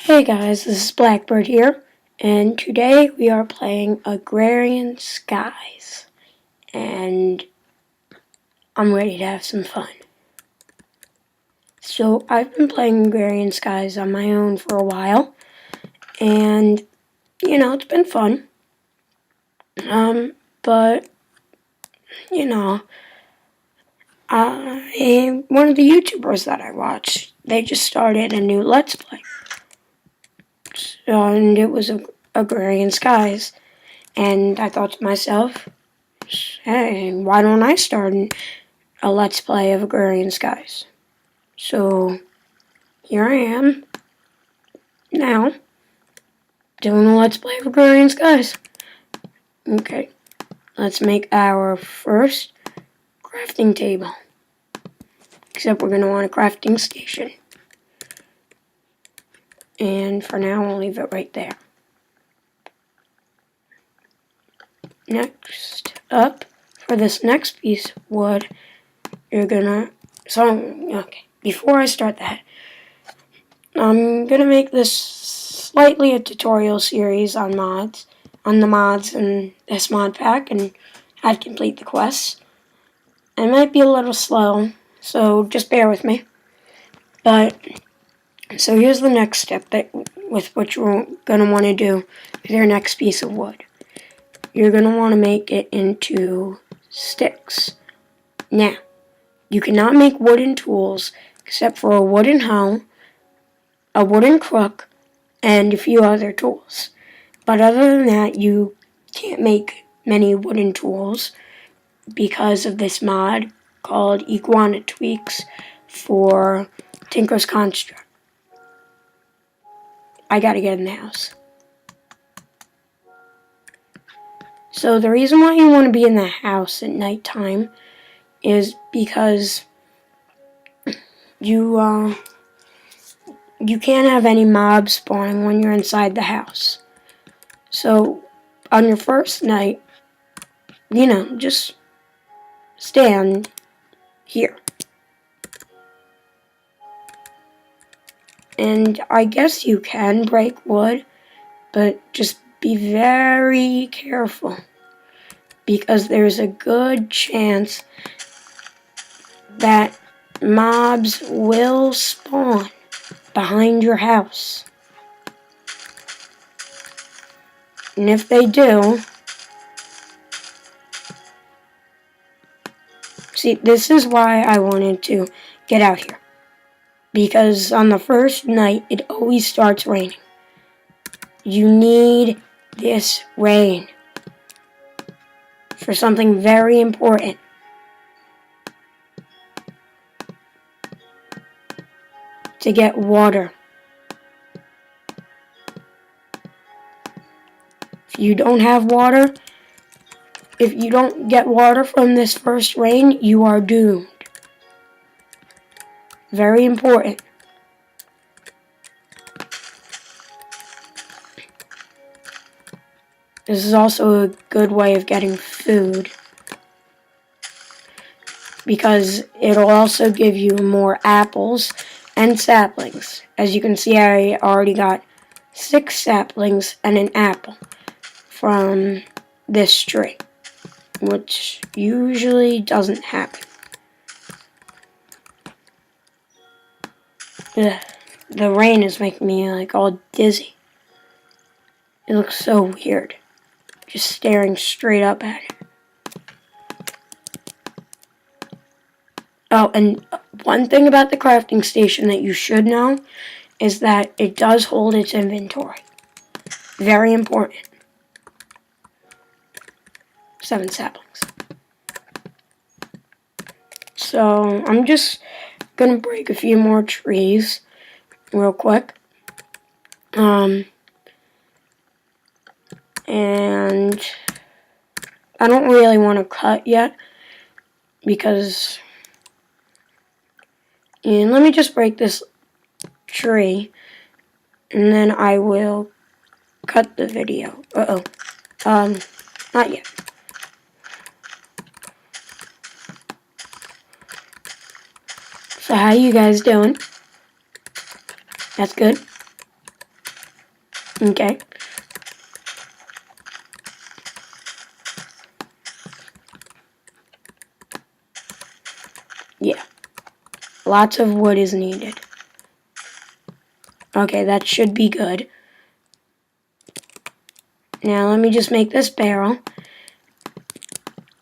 Hey guys, this is Blackbird here, and today we are playing Agrarian Skies, and I'm ready to have some fun. So I've been playing Agrarian Skies on my own for a while, and it's been fun. But one of the YouTubers that I watch, they just started a new Let's Play, and it was Agrarian Skies, and I thought to myself, hey, why don't I start a Let's Play of Agrarian Skies? So, here I am, now, doing a Let's Play of Agrarian Skies. Okay, let's make our first crafting table. Except we're going to want a crafting station. And for now, we'll leave it right there. Next up, for this next piece of wood, you're gonna... okay, before I start that, I'm gonna make this slightly a tutorial series on the mods in this mod pack and how to complete the quests. It might be a little slow, so just bear with me. But so here's the next step with what you're gonna want to do with your next piece of wood. You're gonna want to make it into sticks. Now, you cannot make wooden tools except for a wooden hoe, a wooden crook, and a few other tools. But other than that, you can't make many wooden tools because of this mod called Iguana Tweaks for Tinker's Construct. I gotta get in the house. So the reason why you want to be in the house at nighttime is because you can't have any mobs spawning when you're inside the house. So on your first night, just stand here. And I guess you can break wood, but just be very careful, because there's a good chance that mobs will spawn behind your house. And if they do, see, this is why I wanted to get out here. Because on the first night, it always starts raining. You need this rain for something very important. To get water. If you don't have water, if you don't get water from this first rain, you are doomed. Very important. This is also a good way of getting food, because it'll also give you more apples and saplings. As you can see, I already got 6 saplings and an apple from this tree, which usually doesn't happen. The rain is making me like all dizzy. It looks so weird, just staring straight up at it. Oh, and one thing about the crafting station that you should know is that it does hold its inventory. Very important. 7 saplings. So I'm just gonna break a few more trees real quick. And I don't really want to cut yet, because let me just break this tree and then I will cut the video. Not yet. So how you guys doing? That's good. Okay. Yeah. Lots of wood is needed. Okay, that should be good. Now let me just make this barrel.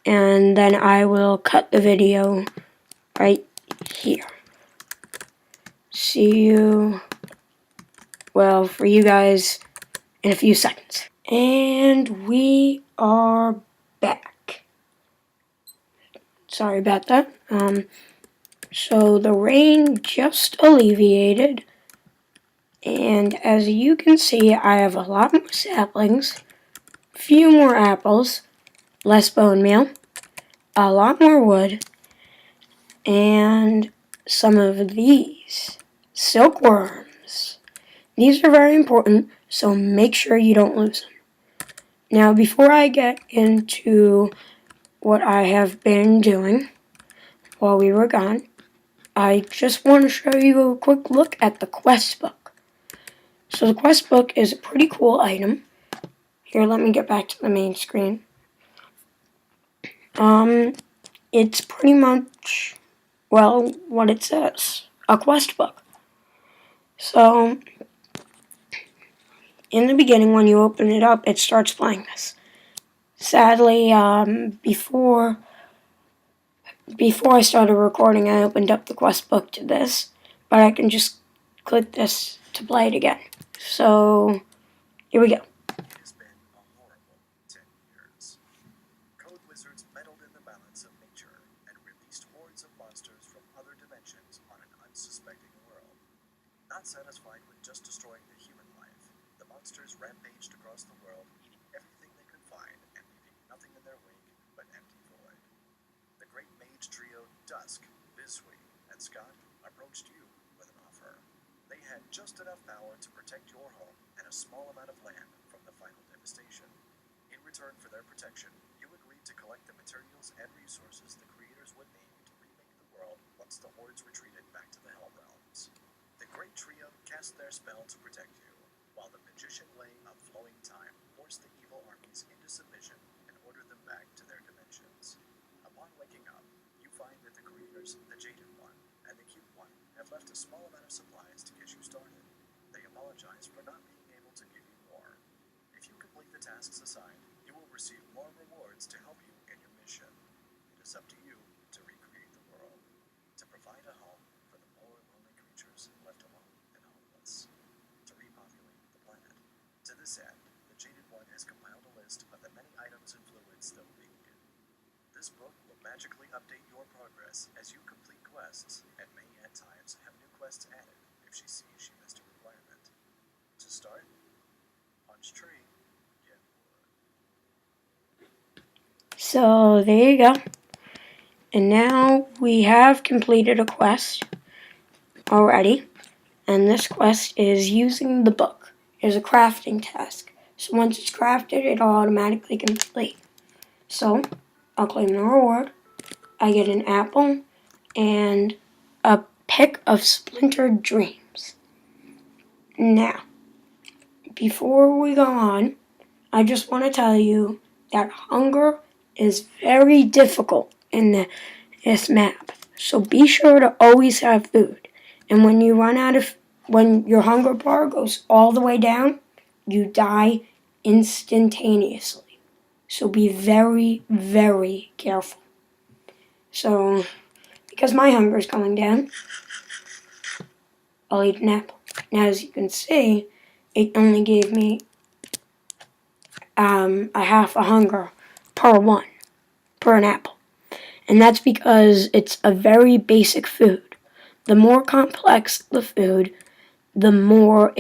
And then I will cut the video right here. See you, well, for you guys in a few seconds. And we are back. Sorry about that. So the rain just alleviated. And as you can see, I have a lot more saplings, few more apples, less bone meal, a lot more wood, and some of these silkworms. These are very important, so make sure you don't lose them. Now, before I get into what I have been doing while we were gone, I just want to show you a quick look at the quest book. So the quest book is a pretty cool item. Here, let me get back to the main screen. It's pretty much, well, what it says, a quest book. So, in the beginning, when you open it up, it starts playing this. Sadly, before I started recording, I opened up the quest book to this, but I can just click this to play it again. So, here we go. It has been a horrible 10 years. Code wizards meddled in the balance of nature and released hordes of monsters from other dimensions on an unsuspecting world. Not satisfied with just destroying the human life, the monsters rampaged across the world, eating everything they could find and leaving nothing in their wake but empty void. The great mage trio Dusk, Biswee, and Scott approached you with an offer. They had just enough power to protect your home and a small amount of land from the final devastation. In return for their protection, you agreed to collect the materials and resources the creators would need to remake the world once the hordes retreated back to the Hell Realms. The great trio cast their spell to protect you, while the magician Lay of Flowing Time forced the evil armies into submission and ordered them back to their dimensions. Upon waking up, you find that the creators, the Jaded One and the Cute One, have left a small amount of supplies to get you started. They apologize for not being able to give you more. If you complete the tasks assigned, you will receive more rewards to help you in your mission. It is up to you to recreate the world, to provide a home for the poor lonely creatures left alone and homeless, to repopulate the planet. To this end, the Jaded One has compiled a list of the many items and fluids that will be needed. This book will magically update your progress as you complete quests, and may at times have new quests added if she sees she missed a requirement. To start, punch tree, get wood. So, there you go. And now we have completed a quest already. And this quest is using the book. It's a crafting task. So once it's crafted, it'll automatically complete. So, I'll claim the reward. I get an apple and a pick of splintered dreams. Now, before we go on, I just want to tell you that hunger is very difficult in this map. So be sure to always have food. And when you run out of, when your hunger bar goes all the way down, you die instantaneously. So be very, very careful. So, because my hunger is going down, I'll eat an apple. Now, as you can see, it only gave me a half a hunger per an apple. And that's because it's a very basic food. The more complex the food, the more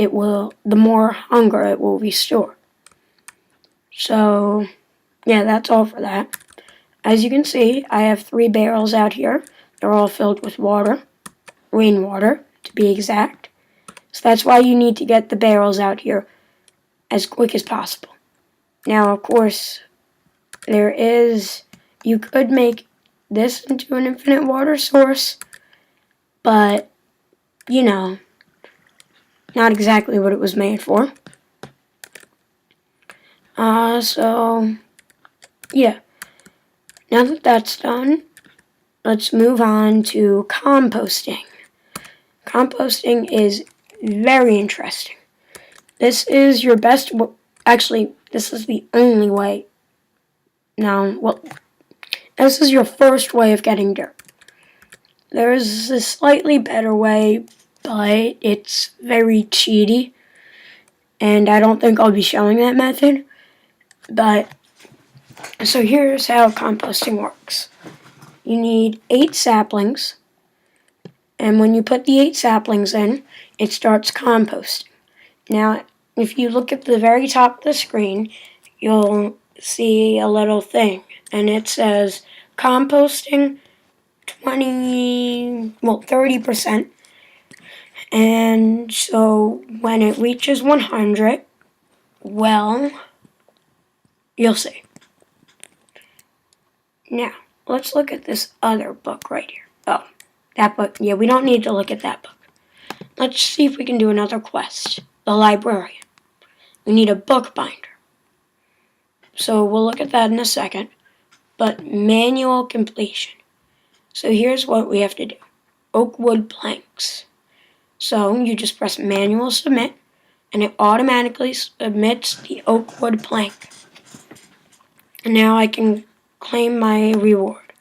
hunger it will restore. So, yeah, that's all for that. As you can see, I have 3 barrels out here. They're all filled with water, rainwater to be exact. So that's why you need to get the barrels out here as quick as possible. Now, of course, you could make this into an infinite water source, but, you know, not exactly what it was made for. So, yeah. Now that that's done, let's move on to composting. Composting is very interesting. This is your best, actually, this is the only way. Now, well, this is your first way of getting dirt. There's a slightly better way, but it's very cheaty, and I don't think I'll be showing that method. But, so here's how composting works. You need 8 saplings, and when you put the 8 saplings in, it starts composting. Now, if you look at the very top of the screen, you'll see a little thing, and it says composting 30%. And so when it reaches 100, well, you'll see. Now, let's look at this other book right here. Oh, that book. Yeah, we don't need to look at that book. Let's see if we can do another quest. The librarian. We need a bookbinder. So we'll look at that in a second. But manual completion. So here's what we have to do. Oak wood planks. So you just press manual submit, and it automatically submits the oak wood plank. And now I can claim my reward.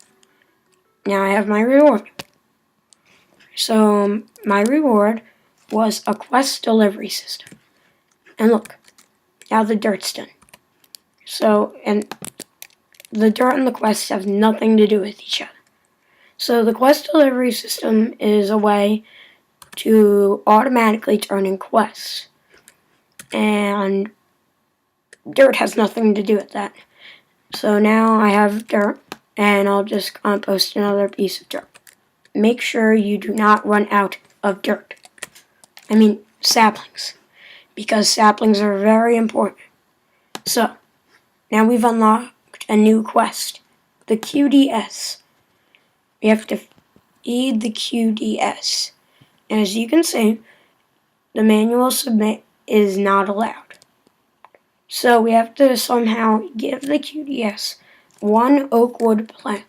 Now I have my reward. So my reward was a quest delivery system. And look, now the dirt's done. So, and the dirt and the quests have nothing to do with each other. So the quest delivery system is a way to automatically turn in quests. And dirt has nothing to do with that. So now I have dirt, and I'll just compost another piece of dirt. Make sure you do not run out of dirt. I mean, saplings. Because saplings are very important. So, now we've unlocked a new quest. The QDS. We have to feed the QDS. And as you can see, the manual submit is not allowed. So we have to somehow give the QDS 1 oak wood plank.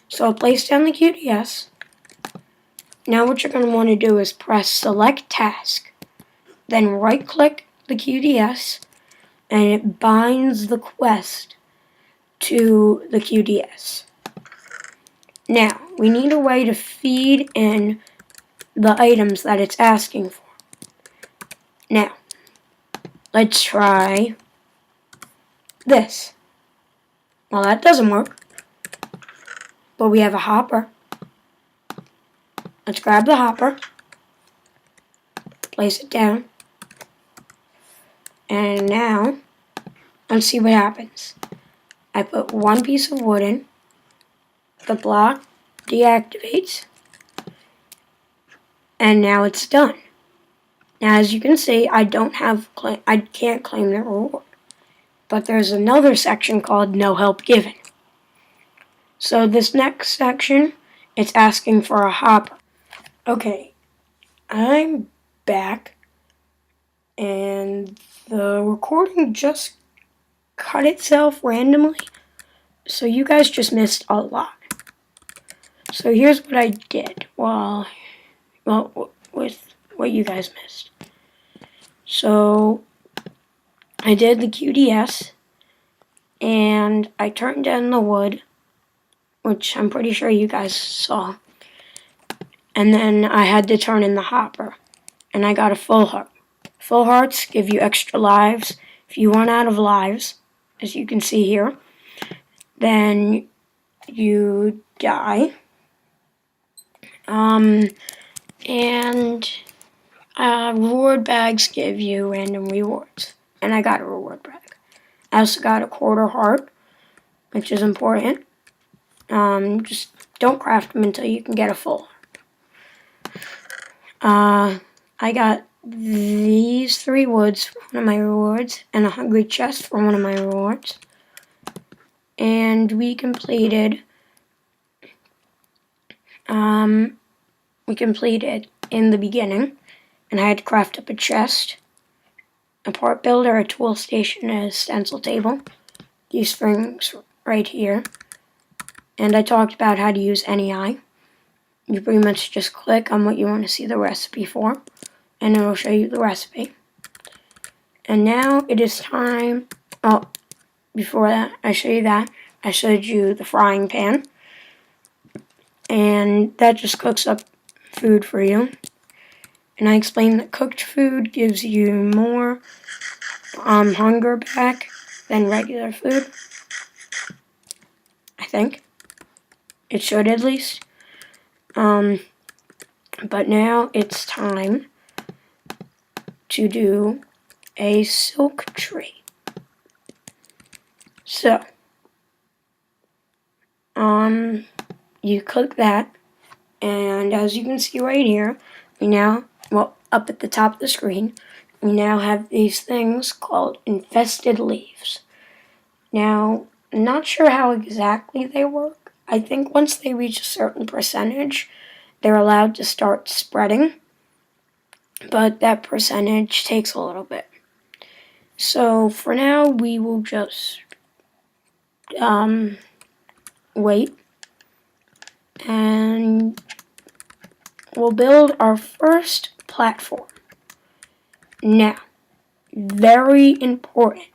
So I'll place down the QDS. Now what you're going to want to do is press select task. Then right click the QDS, and it binds the quest to the QDS. Now, we need a way to feed in the items that it's asking for. Now, let's try this. Well, that doesn't work. But we have a hopper. Let's grab the hopper. Place it down. And now, let's see what happens. I put 1 piece of wood in. The block deactivates. And now it's done. Now, as you can see, I can't claim the reward. But there's another section called No Help Given. So this next section, it's asking for a hopper. Okay, I'm back, and the recording just cut itself randomly, so you guys just missed a lot. So here's what I did with what you guys missed. So I did the QDS, and I turned in the wood, which I'm pretty sure you guys saw. And then I had to turn in the hopper, and I got a full heart. Full hearts give you extra lives. If you run out of lives, as you can see here, then you die. And reward bags give you random rewards. And I got a reward bag. I also got a quarter heart, which is important. Just don't craft them until you can get a full. I got these 3 woods for one of my rewards, and a hungry chest for one of my rewards. And we completed in the beginning, and I had to craft up a chest. a part builder, a tool station, and a stencil table. These things right here. And I talked about how to use NEI. You pretty much just click on what you want to see the recipe for, and it will show you the recipe. And now it is time, oh, before that, I showed you the frying pan. And that just cooks up food for you. And I explained that cooked food gives you more hunger back than regular food. I think. It should at least. But now it's time to do a silk tree. So, you click that, and as you can see right here, we now, well, up at the top of the screen, we now have these things called infested leaves. Now, I'm not sure how exactly they work. I think once they reach a certain percentage, they're allowed to start spreading, but that percentage takes a little bit. So for now, we will just wait, and we'll build our first platform. Now, very important.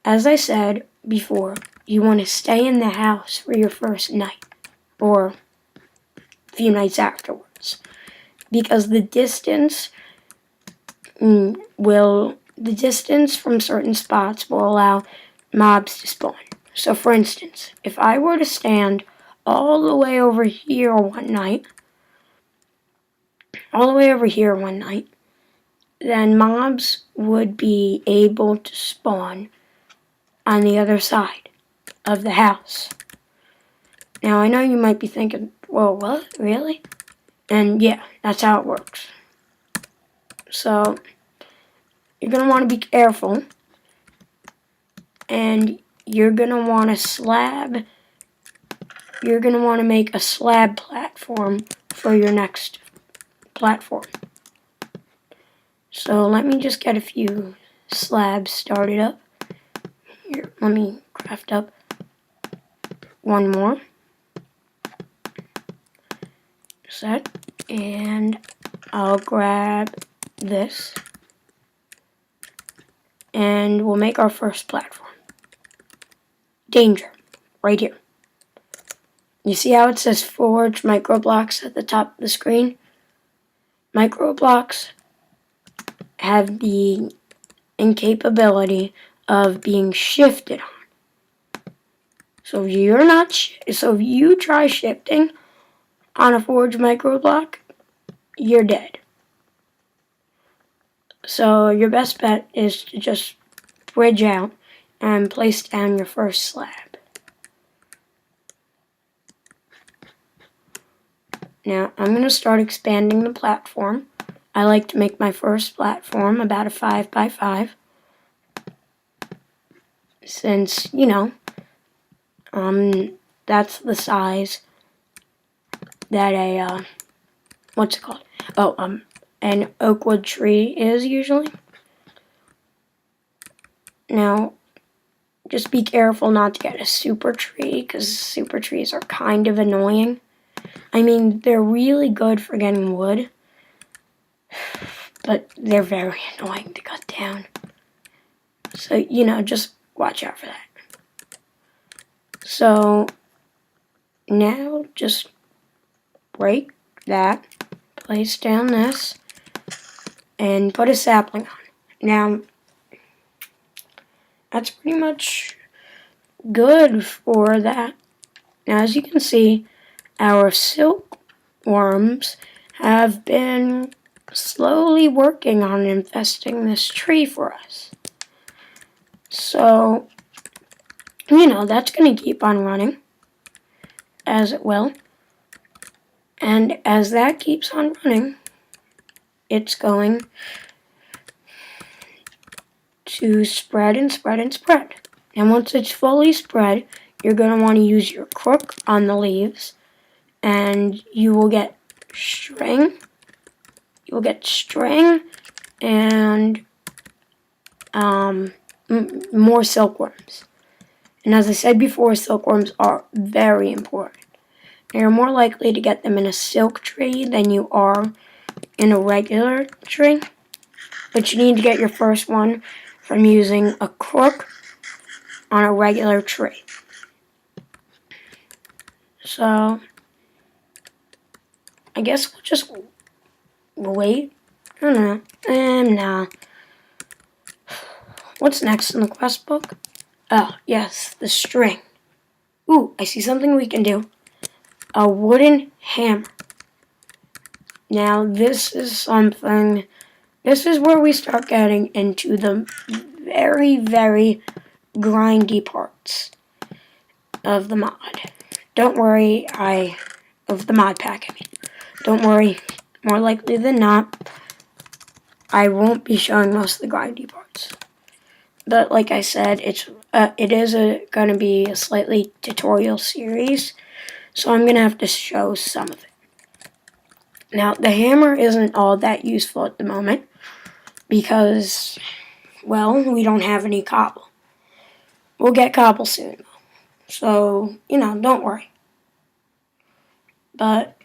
As I said before, you want to stay in the house for your first night, or a few nights afterwards, because the distance from certain spots will allow mobs to spawn. So for instance, if I were to stand all the way over here one night, then mobs would be able to spawn on the other side of the house. Now I know you might be thinking, well, what, really? And yeah, that's how it works. So you're going to want to be careful, and you're going to want to make a slab platform for your next platform. So let me just get a few slabs started up. Here, let me craft up one more set, and I'll grab this, and we'll make our first platform. Danger, right here. You see how it says forge microblocks at the top of the screen? Microblocks have the incapability of being shifted on. So if you try shifting on a forge microblock, you're dead. So your best bet is to just bridge out and place down your first slab. Now I'm going to start expanding the platform. I like to make my first platform about a 5x5. Since, that's the size that an oak wood tree is usually. Now, just be careful not to get a super tree, because super trees are kind of annoying. I mean, they're really good for getting wood, but they're very annoying to cut down. So, just watch out for that. So, now just break that, place down this, and put a sapling on it. Now, that's pretty much good for that. Now, as you can see, our silkworms have been slowly working on infesting this tree for us. So, that's going to keep on running, as it will. And as that keeps on running, it's going to spread and spread and spread. And once it's fully spread, you're going to want to use your crook on the leaves, and you will get string. You will get string and more silkworms. And as I said before, silkworms are very important. You're more likely to get them in a silk tree than you are in a regular tree. But you need to get your first one from using a crook on a regular tree. So, I guess we'll just wait. I don't know. Nah. What's next in the quest book? Oh, yes, the string. Ooh, I see something we can do. A wooden hammer. Now, this is where we start getting into the very, very grindy parts of the mod. Don't worry, of the mod pack, I mean. Don't worry, more likely than not, I won't be showing most of the grindy parts. But like I said, it is going to be a slightly tutorial series, so I'm going to have to show some of it. Now, the hammer isn't all that useful at the moment because, well, we don't have any cobble. We'll get cobble soon, though. So, don't worry. But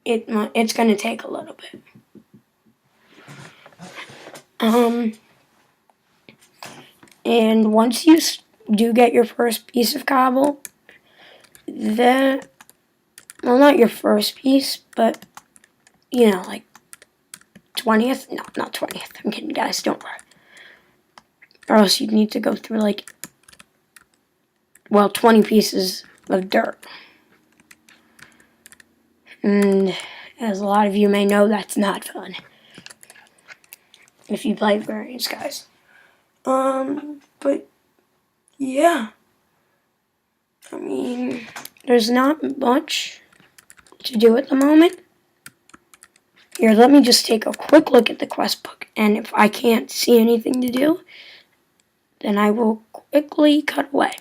it's going to take a little bit. And once you do get your first piece of cobble, well, not your first piece, but, like 20th? No, not 20th. I'm kidding, guys. Don't worry. Or else you'd need to go through, 20 pieces of dirt. And as a lot of you may know, that's not fun. If you play Agrarian Skies. But, yeah. I mean, there's not much to do at the moment. Here, let me just take a quick look at the quest book, and if I can't see anything to do, then I will quickly cut away.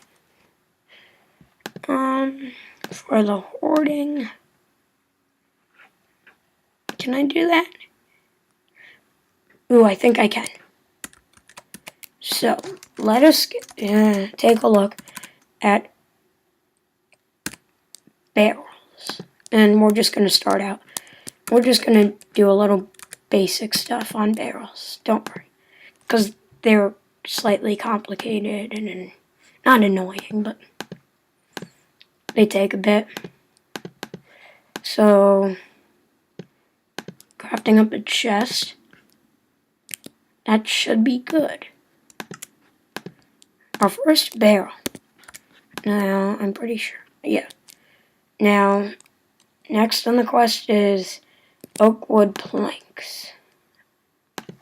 For the hoarding, can I do that? Ooh, I think I can. So, let us take a look at barrels, and we're just going to start out. We're just going to do a little basic stuff on barrels. Don't worry. Because they're slightly complicated and not annoying, but they take a bit. So, crafting up a chest. That should be good. Our first barrel. Now, I'm pretty sure. Yeah. Now, next on the quest is oak wood planks.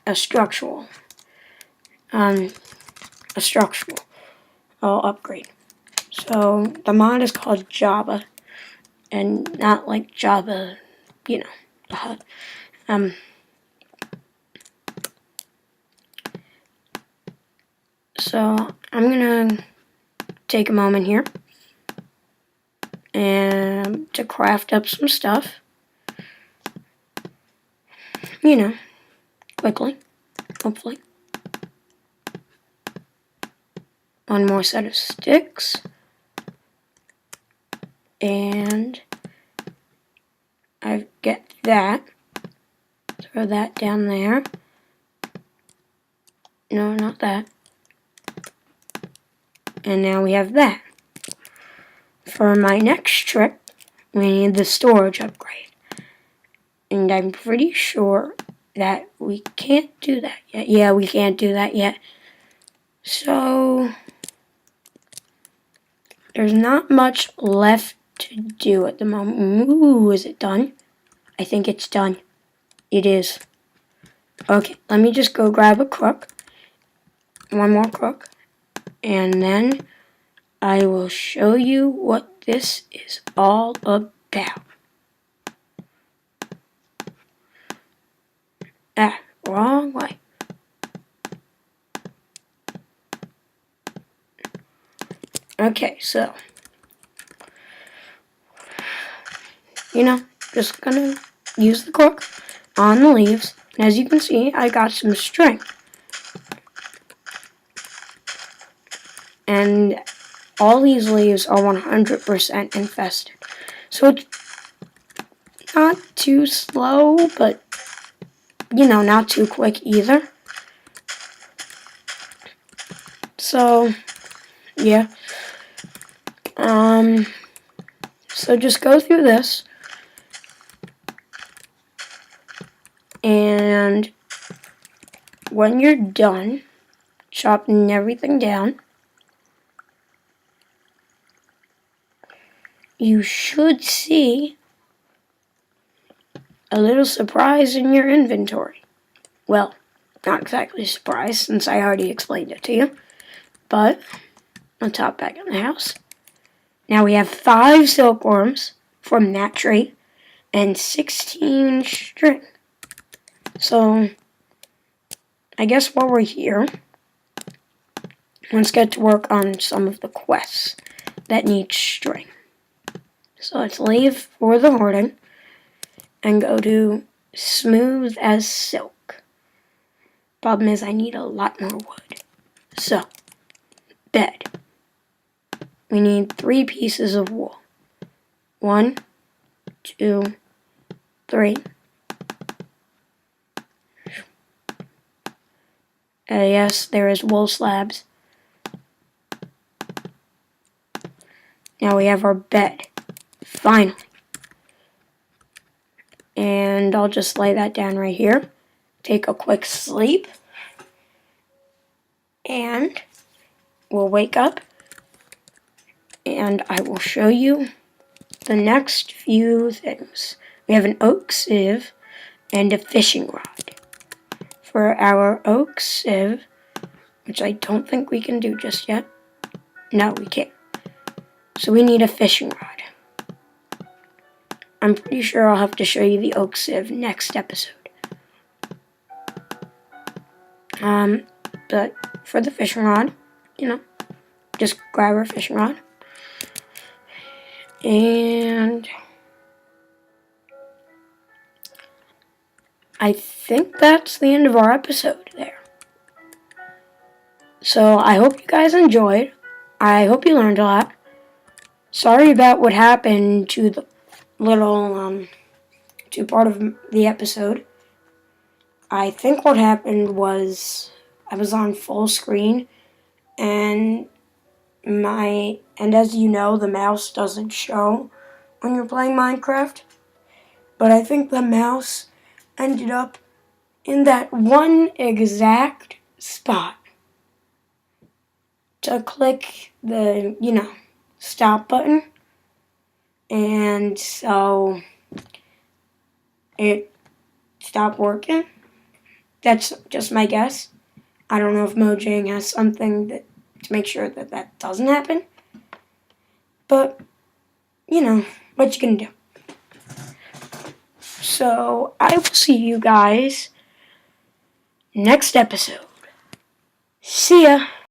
A structural upgrade. So the mod is called Java, and not like Java, the hut. So I'm gonna take a moment here and to craft up some stuff. Quickly, hopefully. One more set of sticks. And I get that. Throw that down there. No, not that. And now we have that. For my next trip, we need the storage upgrade. And I'm pretty sure that we can't do that yet. Yeah, we can't do that yet. So, there's not much left to do at the moment. Ooh, is it done? I think it's done. It is. Okay, let me just go grab a crook. One more crook. And then I will show you what this is all about. Wrong way. Okay, so, just gonna use the crook on the leaves. And as you can see, I got some string. and all these leaves are 100% infested. So it's not too slow, but, not too quick either. So, yeah. So just go through this, and when you're done chopping everything down, you should see a little surprise in your inventory. Well, not exactly a surprise, since I already explained it to you, but I'll top back in the house. Now we have 5 silkworms from that tree and 16 string. So, I guess while we're here, let's get to work on some of the quests that need string. So let's leave for the hoarding and go to smooth as silk. Problem is I need a lot more wood. So, bed. We need 3 pieces of wool. 1, 2, 3. Yes, there is wool slabs. Now we have our bed. Finally. And I'll just lay that down right here. Take a quick sleep. And we'll wake up. And I will show you the next few things. We have an oak sieve and a fishing rod. For our oak sieve, which I don't think we can do just yet. No, we can't. So we need a fishing rod. I'm pretty sure I'll have to show you the oak sieve next episode. But for the fishing rod, just grab our fishing rod. And I think that's the end of our episode there. So I hope you guys enjoyed. I hope you learned a lot. Sorry about what happened to the little, to part of the episode. I think what happened was I was on full screen, and as you know, the mouse doesn't show when you're playing Minecraft. But I think the mouse ended up in that one exact spot to click the, stop button. And so it stopped working. That's just my guess. I don't know if Mojang has something to make sure that doesn't happen. But, what you can do. So, I will see you guys next episode. See ya!